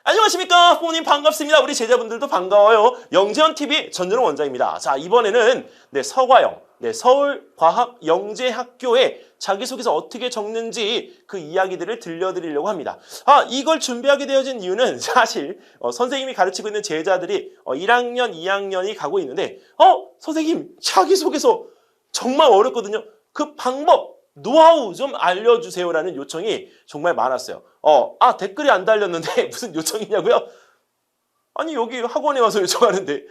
안녕하십니까 부모님 반갑습니다. 우리 제자분들도 반가워요. 영재원TV 전준호 원장입니다. 자, 이번에는 서과영 서울과학영재학교의 자기소개서 어떻게 적는지 그 이야기들을 들려드리려고 합니다. 이걸 준비하게 되어진 이유는 사실 선생님이 가르치고 있는 제자들이 1학년, 2학년이 가고 있는데 선생님 자기소개서 정말 어렵거든요. 그 방법, 노하우 좀 알려주세요라는 요청이 정말 많았어요. 댓글이 안 달렸는데 무슨 요청이냐고요? 아니 여기 학원에 와서 요청하는데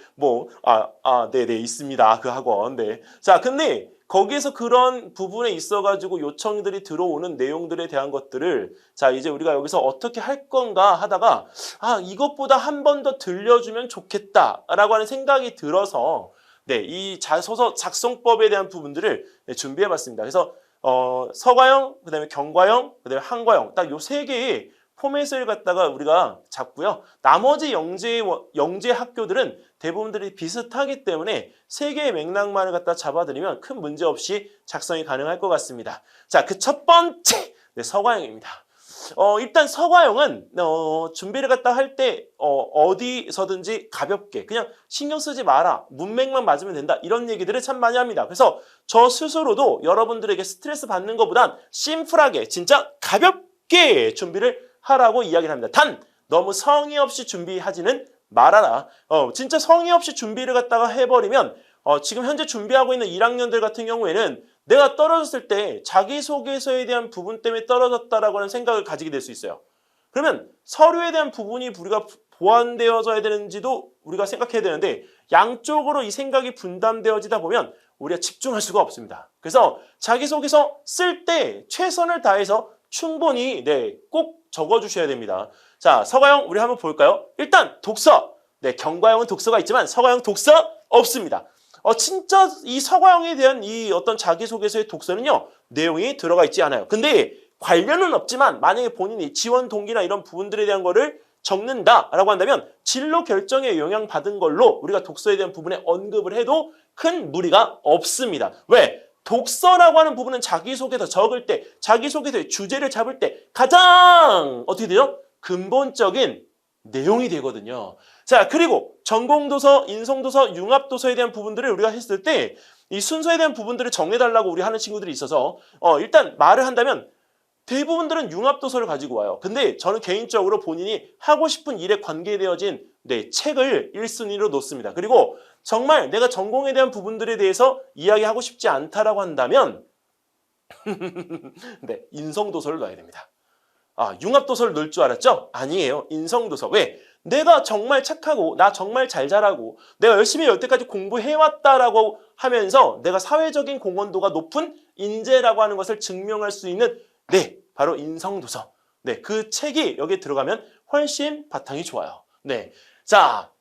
네네 있습니다. 그 학원. 네. 자, 근데 거기에서 그런 부분에 있어가지고 요청들이 들어오는 내용들에 대한 것들을 자 이제 우리가 여기서 어떻게 할 건가 하다가 이것보다 한 번 더 들려주면 좋겠다라고 하는 생각이 들어서 이 자소서 작성법에 대한 부분들을 준비해봤습니다. 그래서 서과형, 그다음에 경과형, 그다음에 한과형 딱 요 세 개의 포맷을 갖다가 우리가 잡고요. 나머지 영재 학교들은 대부분들이 비슷하기 때문에 세 개의 맥락만을 갖다 잡아드리면 큰 문제 없이 작성이 가능할 것 같습니다. 자, 그 첫 번째 서과형입니다. 일단 서과형은 준비를 갖다 할 때 어디서든지 가볍게 그냥 신경 쓰지 마라, 문맥만 맞으면 된다 이런 얘기들을 참 많이 합니다. 그래서 저 스스로도 여러분들에게 스트레스 받는 것보단 심플하게 진짜 가볍게 준비를 하라고 이야기를 합니다. 단 너무 성의 없이 준비하지는 말아라. 진짜 성의 없이 준비를 갖다가 해버리면 지금 현재 준비하고 있는 1학년들 같은 경우에는 내가 떨어졌을 때 자기소개서에 대한 부분 때문에 떨어졌다라고 하는 생각을 가지게 될 수 있어요. 그러면 서류에 대한 부분이 우리가 보완되어져야 되는지도 우리가 생각해야 되는데 양쪽으로 이 생각이 분담되어지다 보면 우리가 집중할 수가 없습니다. 그래서 자기소개서 쓸 때 최선을 다해서 충분히 꼭 적어주셔야 됩니다. 자, 서과형 우리 한번 볼까요? 일단 독서. 경과형은 독서가 있지만 서과형 독서 없습니다. 진짜 이 서과형에 대한 이 어떤 자기소개서의 독서는요, 내용이 들어가 있지 않아요. 근데 관련은 없지만 만약에 본인이 지원 동기나 이런 부분들에 대한 거를 적는다라고 한다면 진로 결정에 영향받은 걸로 우리가 독서에 대한 부분에 언급을 해도 큰 무리가 없습니다. 왜? 독서라고 하는 부분은 자기소개서 적을 때, 자기소개서의 주제를 잡을 때 가장 어떻게 돼요? 근본적인 내용이 되거든요. 자, 그리고 전공도서, 인성도서, 융합도서에 대한 부분들을 우리가 했을 때 이 순서에 대한 부분들을 정해달라고 우리 하는 친구들이 있어서 일단 말을 한다면 대부분들은 융합도서를 가지고 와요. 근데 저는 개인적으로 본인이 하고 싶은 일에 관계되어진 책을 1순위로 놓습니다. 그리고 정말 내가 전공에 대한 부분들에 대해서 이야기하고 싶지 않다라고 한다면 인성도서를 넣어야 됩니다. 융합도서를 넣을 줄 알았죠? 아니에요. 인성도서. 왜? 내가 정말 착하고 나 정말 잘 자라고 내가 열심히 여태까지 공부해왔다라고 하면서 내가 사회적인 공헌도가 높은 인재라고 하는 것을 증명할 수 있는 바로 인성도서. 그 책이 여기에 들어가면 훨씬 바탕이 좋아요. 자,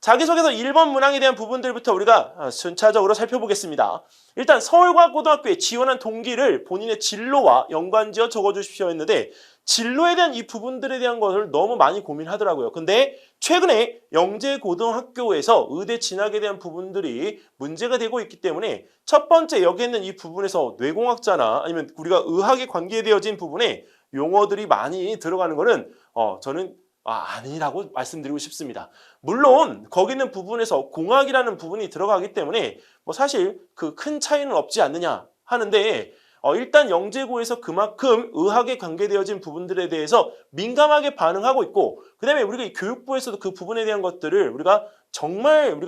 자기소개서 1번 문항에 대한 부분들부터 우리가 순차적으로 살펴보겠습니다. 일단 서울과학고등학교에 지원한 동기를 본인의 진로와 연관지어 적어주십시오 했는데 진로에 대한 이 부분들에 대한 것을 너무 많이 고민하더라고요. 근데 최근에 영재고등학교에서 의대 진학에 대한 부분들이 문제가 되고 있기 때문에 첫 번째 여기 있는 이 부분에서 뇌공학자나 아니면 우리가 의학에 관계되어진 부분에 용어들이 많이 들어가는 거는 저는 아니라고 말씀드리고 싶습니다. 물론 거기 있는 부분에서 공학이라는 부분이 들어가기 때문에 사실 그 큰 차이는 없지 않느냐 하는데 일단 영재고에서 그만큼 의학에 관계되어진 부분들에 대해서 민감하게 반응하고 있고 그 다음에 우리가 교육부에서도 그 부분에 대한 것들을 우리가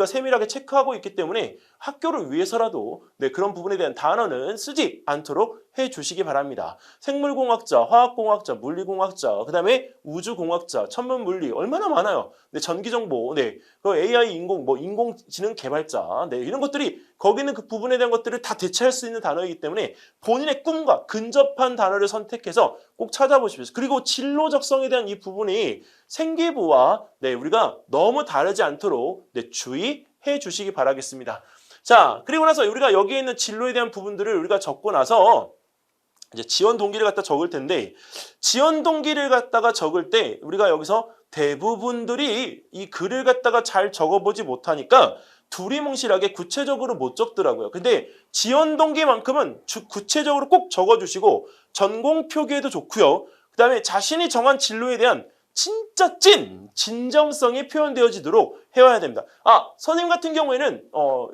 세밀하게 체크하고 있기 때문에 학교를 위해서라도 그런 부분에 대한 단어는 쓰지 않도록 해주시기 바랍니다. 생물공학자, 화학공학자, 물리공학자, 그 다음에 우주공학자, 천문물리 얼마나 많아요. 전기정보, 그 AI 인공지능 개발자, 이런 것들이 거기 있는 그 부분에 대한 것들을 다 대체할 수 있는 단어이기 때문에 본인의 꿈과 근접한 단어를 선택해서 꼭 찾아보십시오. 그리고 진로 적성에 대한 이 부분이 생기부와 우리가 너무 다르지 않도록 주의해 주시기 바라겠습니다. 자, 그리고 나서 우리가 여기에 있는 진로에 대한 부분들을 우리가 적고 나서 이제 지원 동기를 갖다 적을 텐데 지원 동기를 갖다가 적을 때 우리가 여기서 대부분들이 이 글을 갖다가 잘 적어보지 못하니까 두리뭉실하게 구체적으로 못 적더라고요. 근데 지원 동기만큼은 구체적으로 꼭 적어주시고 전공 표기에도 좋고요. 그 다음에 자신이 정한 진로에 대한 진짜 진정성이 표현되어지도록 해와야 됩니다. 선생님 같은 경우에는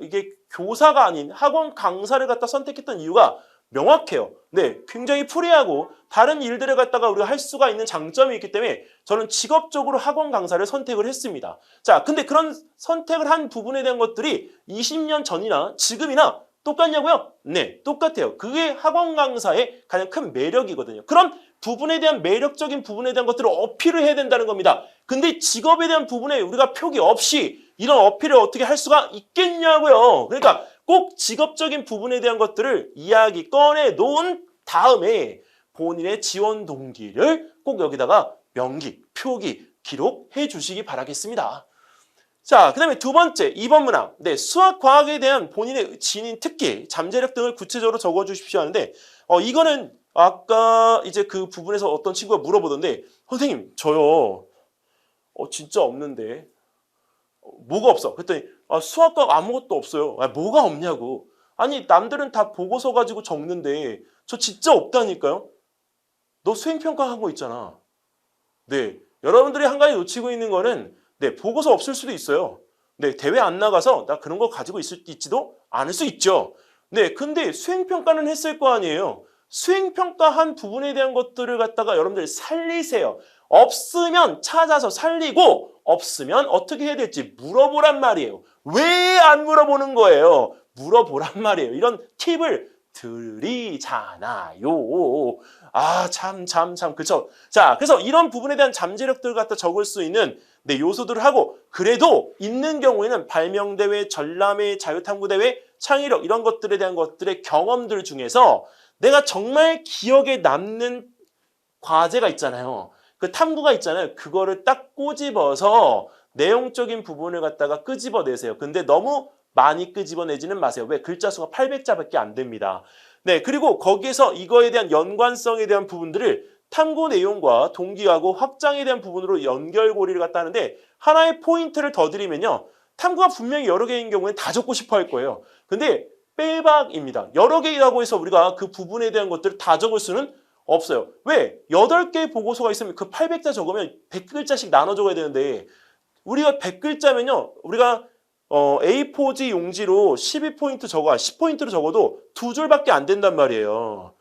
이게 교사가 아닌 학원 강사를 갖다 선택했던 이유가 명확해요. 네, 굉장히 프리하고 다른 일들을 갖다가 우리가 할 수가 있는 장점이 있기 때문에 저는 직업적으로 학원 강사를 선택을 했습니다. 자, 근데 그런 선택을 한 부분에 대한 것들이 20년 전이나 지금이나 똑같냐고요? 네, 똑같아요. 그게 학원 강사의 가장 큰 매력이거든요. 그런 부분에 대한 매력적인 부분에 대한 것들을 어필을 해야 된다는 겁니다. 근데 직업에 대한 부분에 우리가 표기 없이 이런 어필을 어떻게 할 수가 있겠냐고요. 그러니까 꼭 직업적인 부분에 대한 것들을 이야기 꺼내 놓은 다음에 본인의 지원 동기를 꼭 여기다가 명기, 표기, 기록해 주시기 바라겠습니다. 자, 그 다음에 두 번째, 2번 문항. 네, 수학, 과학에 대한 본인의 지닌 특기, 잠재력 등을 구체적으로 적어 주십시오 하는데, 이거는 아까 이제 그 부분에서 어떤 친구가 물어보던데, 선생님, 저요, 진짜 없는데, 뭐가 없어? 그랬더니, 수학과 아무것도 없어요. 뭐가 없냐고. 아니, 남들은 다 보고서 가지고 적는데, 저 진짜 없다니까요? 너 수행평가 하고 있잖아. 네, 여러분들이 한 가지 놓치고 있는 거는, 네, 보고서 없을 수도 있어요. 네, 대회 안 나가서 나 그런 거 가지고 있지도 않을 수 있죠. 네, 근데 수행평가는 했을 거 아니에요. 수행평가한 부분에 대한 것들을 갖다가 여러분들 살리세요. 없으면 찾아서 살리고 없으면 어떻게 해야 될지 물어보란 말이에요. 왜 안 물어보는 거예요? 물어보란 말이에요. 이런 팁을 드리잖아요. 참, 그쵸? 자, 그래서 이런 부분에 대한 잠재력들을 갖다 적을 수 있는 네, 요소들을 하고, 그래도 있는 경우에는 발명대회, 전람회, 자유탐구대회, 창의력, 이런 것들에 대한 것들의 경험들 중에서 내가 정말 기억에 남는 과제가 있잖아요. 그 탐구가 있잖아요. 그거를 딱 꼬집어서 내용적인 부분을 갖다가 끄집어내세요. 근데 너무 많이 끄집어내지는 마세요. 왜? 글자 수가 800자밖에 안 됩니다. 네, 그리고 거기에서 이거에 대한 연관성에 대한 부분들을 탐구 내용과 동기하고 확장에 대한 부분으로 연결고리를 갖다 하는데 하나의 포인트를 더 드리면요. 탐구가 분명히 여러 개인 경우에 다 적고 싶어 할 거예요. 근데 빼박입니다. 여러 개라고 해서 우리가 그 부분에 대한 것들을 다 적을 수는 없어요. 왜? 8개 보고서가 있으면 그 800자 적으면 100글자씩 나눠 적어야 되는데 우리가 100글자면요. 우리가 A4지 용지로 12포인트 10포인트로 적어도 2줄밖에 안 된단 말이에요.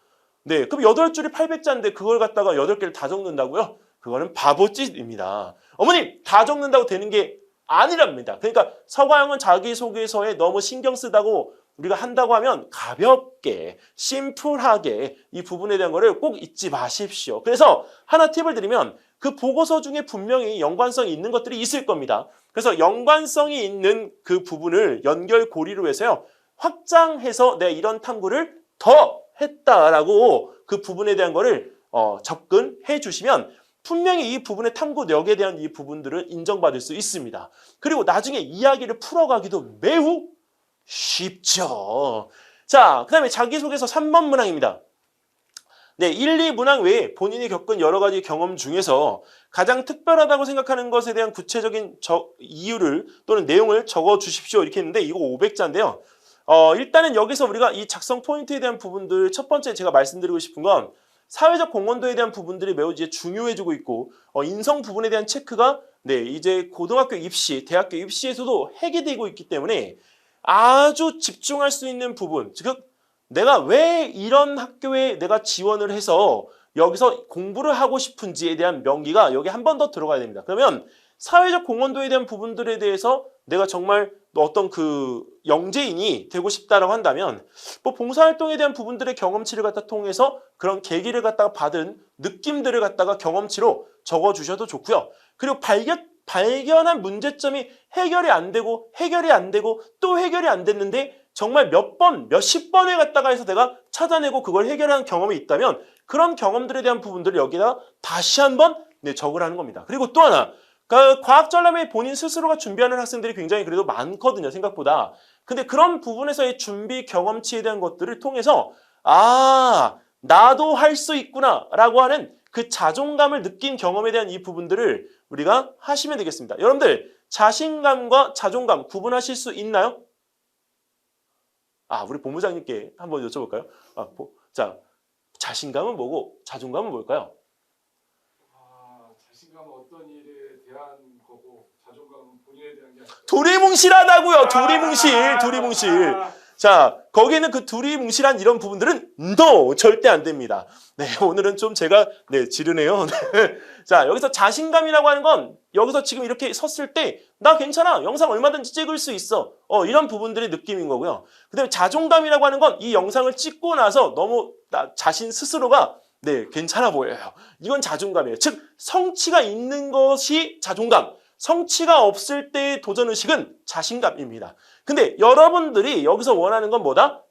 네, 그럼 8줄이 800자인데 그걸 갖다가 8개를 다 적는다고요? 그거는 바보짓입니다. 어머님, 다 적는다고 되는 게 아니랍니다. 그러니까 서가형은 자기소개서에 너무 신경 쓰다고 우리가 한다고 하면 가볍게, 심플하게 이 부분에 대한 거를 꼭 잊지 마십시오. 그래서 하나 팁을 드리면 그 보고서 중에 분명히 연관성이 있는 것들이 있을 겁니다. 그래서 연관성이 있는 그 부분을 연결고리로 해서요. 확장해서 내 이런 탐구를 더 했다라고 그 부분에 대한 거를 접근해 주시면 분명히 이 부분의 탐구력에 대한 이 부분들은 인정받을 수 있습니다. 그리고 나중에 이야기를 풀어가기도 매우 쉽죠. 자, 그 다음에 자기소개서 3번 문항입니다. 네, 1, 2 문항 외에 본인이 겪은 여러 가지 경험 중에서 가장 특별하다고 생각하는 것에 대한 구체적인 이유를 또는 내용을 적어 주십시오. 이렇게 했는데 이거 500자인데요. 일단은 여기서 우리가 이 작성 포인트에 대한 부분들 첫 번째 제가 말씀드리고 싶은 건 사회적 공헌도에 대한 부분들이 매우 이제 중요해지고 있고 인성 부분에 대한 체크가 네, 이제 고등학교 입시, 대학교 입시에서도 핵이 되고 있기 때문에 아주 집중할 수 있는 부분, 즉 내가 왜 이런 학교에 내가 지원을 해서 여기서 공부를 하고 싶은지에 대한 명기가 여기 한 번 더 들어가야 됩니다. 그러면 사회적 공헌도에 대한 부분들에 대해서 내가 정말 어떤 그 영재인이 되고 싶다라고 한다면 뭐 봉사활동에 대한 부분들의 경험치를 갖다 통해서 그런 계기를 갖다가 받은 느낌들을 갖다가 경험치로 적어주셔도 좋고요. 그리고 발견한 문제점이 해결이 안 되고 또 해결이 안 됐는데 정말 몇십 번을 갖다가 해서 내가 찾아내고 그걸 해결하는 경험이 있다면 그런 경험들에 대한 부분들을 여기다 다시 한번 적으라는 겁니다. 그리고 또 하나 과학전람회 본인 스스로가 준비하는 학생들이 굉장히 그래도 많거든요. 생각보다. 근데 그런 부분에서의 준비 경험치에 대한 것들을 통해서 나도 할 수 있구나 라고 하는 그 자존감을 느낀 경험에 대한 이 부분들을 우리가 하시면 되겠습니다. 여러분들 자신감과 자존감 구분하실 수 있나요? 우리 본부장님께 한번 여쭤볼까요? 자신감은 뭐고 자존감은 뭘까요? 자신감은 어떤 대한 거고 자존감은 본인에 대한 게 아니라 두리뭉실하다고요. 두리뭉실. 자, 거기에는 그 두리뭉실한 이런 부분들은 NO! 절대 안 됩니다. 네, 오늘은 좀 제가 지르네요. 자, 여기서 자신감이라고 하는 건 여기서 지금 이렇게 섰을 때 나 괜찮아. 영상 얼마든지 찍을 수 있어. 이런 부분들의 느낌인 거고요. 그다음에 자존감이라고 하는 건 이 영상을 찍고 나서 너무 나 자신 스스로가 괜찮아 보여요. 이건 자존감이에요. 즉, 성취가 있는 것이 자존감. 성취가 없을 때의 도전의식은 자신감입니다. 근데 여러분들이 여기서 원하는 건 뭐다?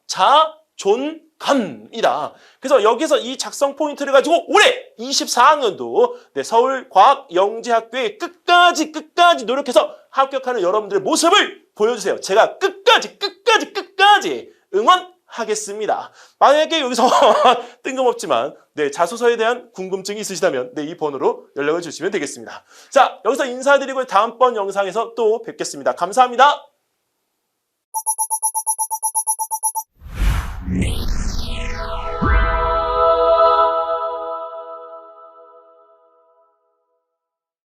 자존감이다. 그래서 여기서 이 작성 포인트를 가지고 올해 24학년도 서울과학영재학교에 끝까지 노력해서 합격하는 여러분들의 모습을 보여주세요. 제가 끝까지 응원하겠습니다. 만약에 여기서 뜬금없지만 자소서에 대한 궁금증이 있으시다면 이 번호로 연락을 주시면 되겠습니다. 자, 여기서 인사드리고 다음번 영상에서 또 뵙겠습니다. 감사합니다.